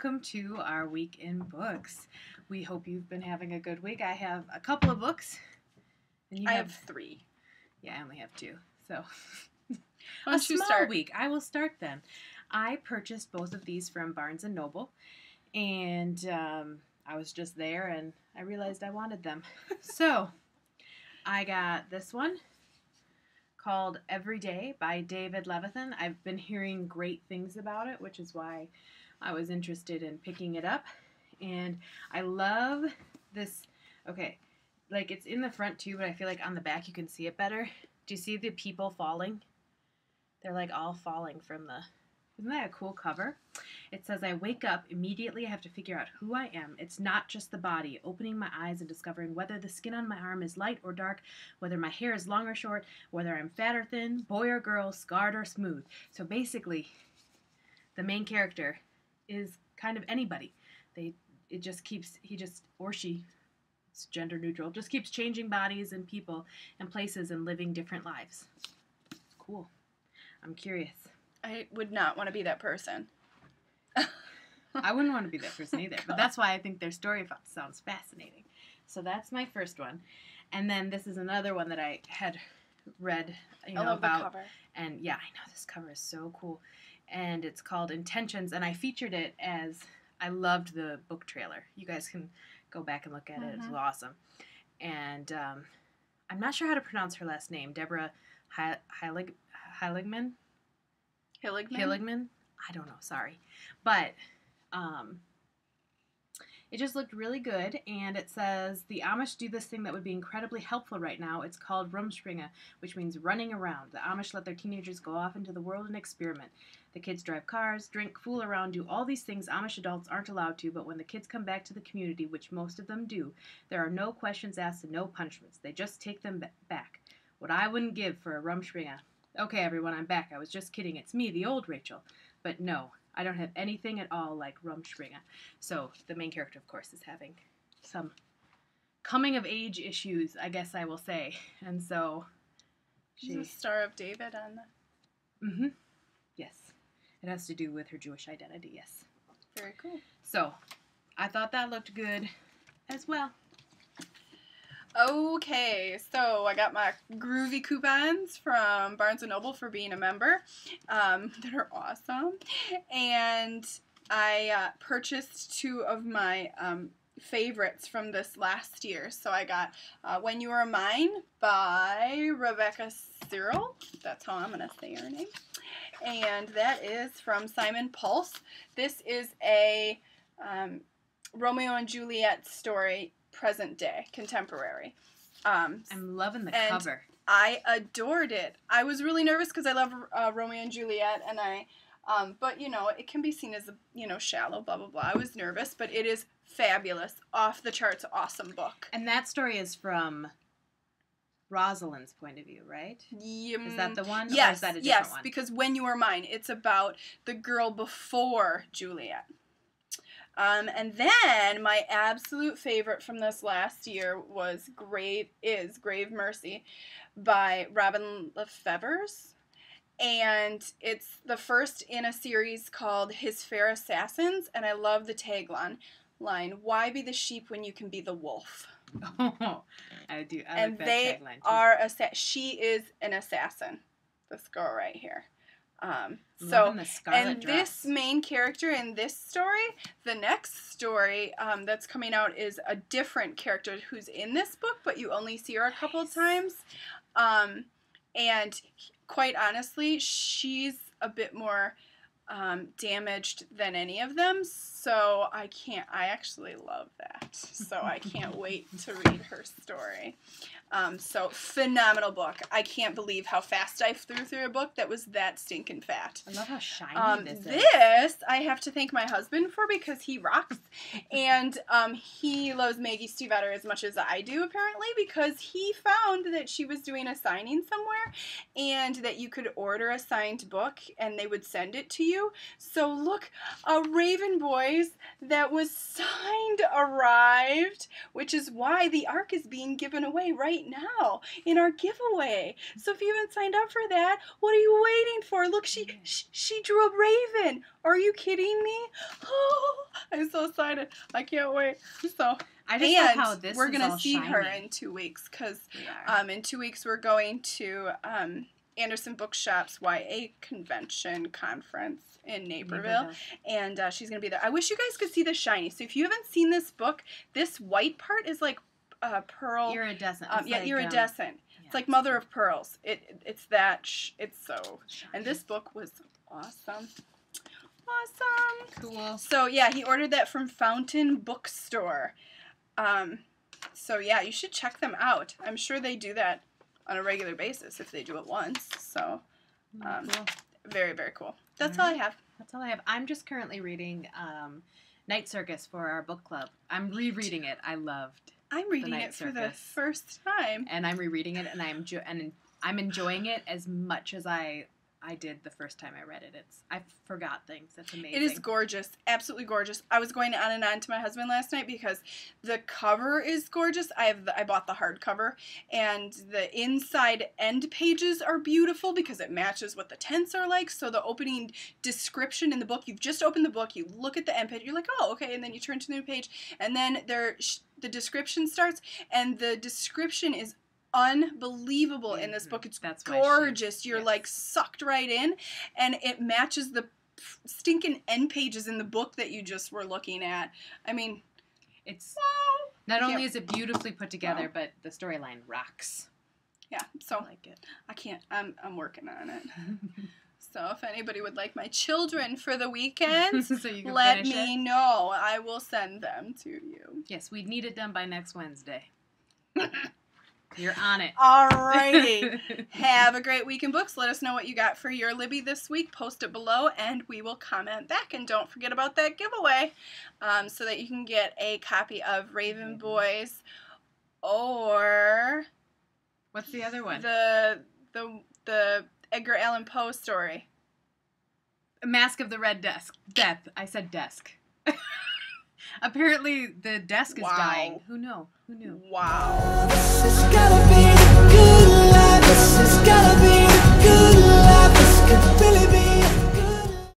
welcome to our week in books. We hope you've been having a good week. I have a couple of books. And you I have 3. Yeah, I only have 2. So, Why don't you start? Week. I will start then. I purchased both of these from Barnes & Noble, and I was just there, and I realized I wanted them. So, I got this one called Every Day by David Levithan. I've been hearing great things about it, which is why I was interested in picking it up. And I love this. Okay, like it's in the front too, but I feel like on the back you can see it better. Do you see the people falling? They're like all falling from the... Isn't that a cool cover? It says, I wake up, immediately I have to figure out who I am. It's not just the body, opening my eyes and discovering whether the skin on my arm is light or dark, whether my hair is long or short, whether I'm fat or thin, boy or girl, scarred or smooth. So basically, the main character is kind of anybody. He or she, it's gender neutral, just keeps changing bodies and people and places and living different lives. It's cool. I'm curious. I would not want to be that person. I wouldn't want to be that person either, but that's why I think their story sounds fascinating. So that's my first one. And then this is another one that I had read, I love about. The cover. And yeah, I know this cover is so cool. And it's called Intentions, and I featured it as I loved the book trailer. You guys can go back and look at it. It's awesome. And I'm not sure how to pronounce her last name. Deborah Heiligman? Hilligman? I don't know, sorry. But it just looked really good, and it says, the Amish do this thing that would be incredibly helpful right now. It's called Rumspringa, which means running around. The Amish let their teenagers go off into the world and experiment. The kids drive cars, drink, fool around, do all these things Amish adults aren't allowed to, but when the kids come back to the community, which most of them do, there are no questions asked and no punishments. They just take them back. What I wouldn't give for a Rumspringa. Okay, everyone, I'm back. I was just kidding. It's me, the old Rachel. But no, I don't have anything at all like Rumspringa. So the main character, of course, is having some coming-of-age issues, I guess I will say. And so she's the Star of David on the... Mm-hmm. Yes. It has to do with her Jewish identity, yes. Very cool. So I thought that looked good as well. Okay, so I got my groovy coupons from Barnes & Noble for being a member that are awesome, and I purchased 2 of my favorites from this last year. So I got When You Were Mine by Rebecca Cyril, that's how I'm going to say her name, and that is from Simon Pulse. This is a Romeo and Juliet story, present day, contemporary. I'm loving the cover. I adored it. I was really nervous because I love Romeo and Juliet, and but it can be seen as shallow, blah blah blah. I was nervous, but it is fabulous, off the charts, awesome book. And that story is from Rosalind's point of view, right? Is that the one? Yes, or is that a different one? Yes, because When You Were Mine, it's about the girl before Juliet. And then my absolute favorite from this last year was Grave Mercy by Robin Lefevers. And it's the first in a series called His Fair Assassins, and I love the tagline, why be the sheep when you can be the wolf? Oh, I do. I and like that they tagline too. are she is an assassin, this girl right here. The this main character in this story, the next story that's coming out is a different character who's in this book, but you only see her a couple of times. And quite honestly, she's a bit more damaged than any of them, so I actually love that. So I can't wait to read her story. So phenomenal book. I can't believe how fast I flew through a book that was that stinking fat. I love how shiny this is. This I have to thank my husband for because he rocks. And he loves Maggie Stiefvater as much as I do, apparently, because he found that she was doing a signing somewhere and that you could order a signed book and they would send it to you. So look, a Raven Boy Boys that was signed arrived, which is why the ARC is being given away right now in our giveaway. So if you haven't signed up for that, what are you waiting for? Look, she drew a raven. Are you kidding me? Oh, I'm so excited. I can't wait. So I just love how this we're is gonna all see her shiny. in 2 weeks because We are. in 2 weeks we're going to Anderson Bookshop's YA conference in Naperville, and she's gonna be there. I wish you guys could see the shiny. So if you haven't seen this book, this white part is like pearl. Iridescent. Iridescent. It's like mother of pearls. It's that. It's so. Shiny. And this book was awesome. Awesome. Cool. So yeah, he ordered that from Fountain Bookstore. So yeah, you should check them out. I'm sure they do that on a regular basis if they do it once. So Cool. very, very cool. That's all I have. That's all I have. I'm just currently reading Night Circus for our book club. I'm rereading it. I loved. I'm reading Night it for the Circus. first time. And I'm rereading it, and I'm enjoying it as much as I did the first time I read it. I forgot things. It's amazing. It is gorgeous. Absolutely gorgeous. I was going on and on to my husband last night because the cover is gorgeous. I bought the hardcover, and the inside end pages are beautiful because it matches what the tents are like. So the opening description in the book, you've just opened the book, you look at the end page, you're like, oh, okay, and then you turn to the new page, and then the description starts, and the description is unbelievable in this book. It's That's gorgeous. You're like sucked right in, and it matches the stinking end pages in the book that you just were looking at. I mean, it's wow. not only is it beautifully put together, but the storyline rocks. Yeah, so I like it. I can't. I'm working on it. So if anybody would like my children for the weekend, So you can let finish me it. know. I will send them to you. Yes, we need it done by next Wednesday. You're on it. Alrighty. Have a great week in books. Let us know what you got for your Libby this week. Post it below, and we will comment back. And don't forget about that giveaway, so that you can get a copy of Raven Boys, or What's the other one? the Edgar Allan Poe story. Mask of the Red Death. I said desk. Apparently the desk is Wow. dying. Who knew? Wow. This has gotta be the good life. This has gotta be the good life. This could really be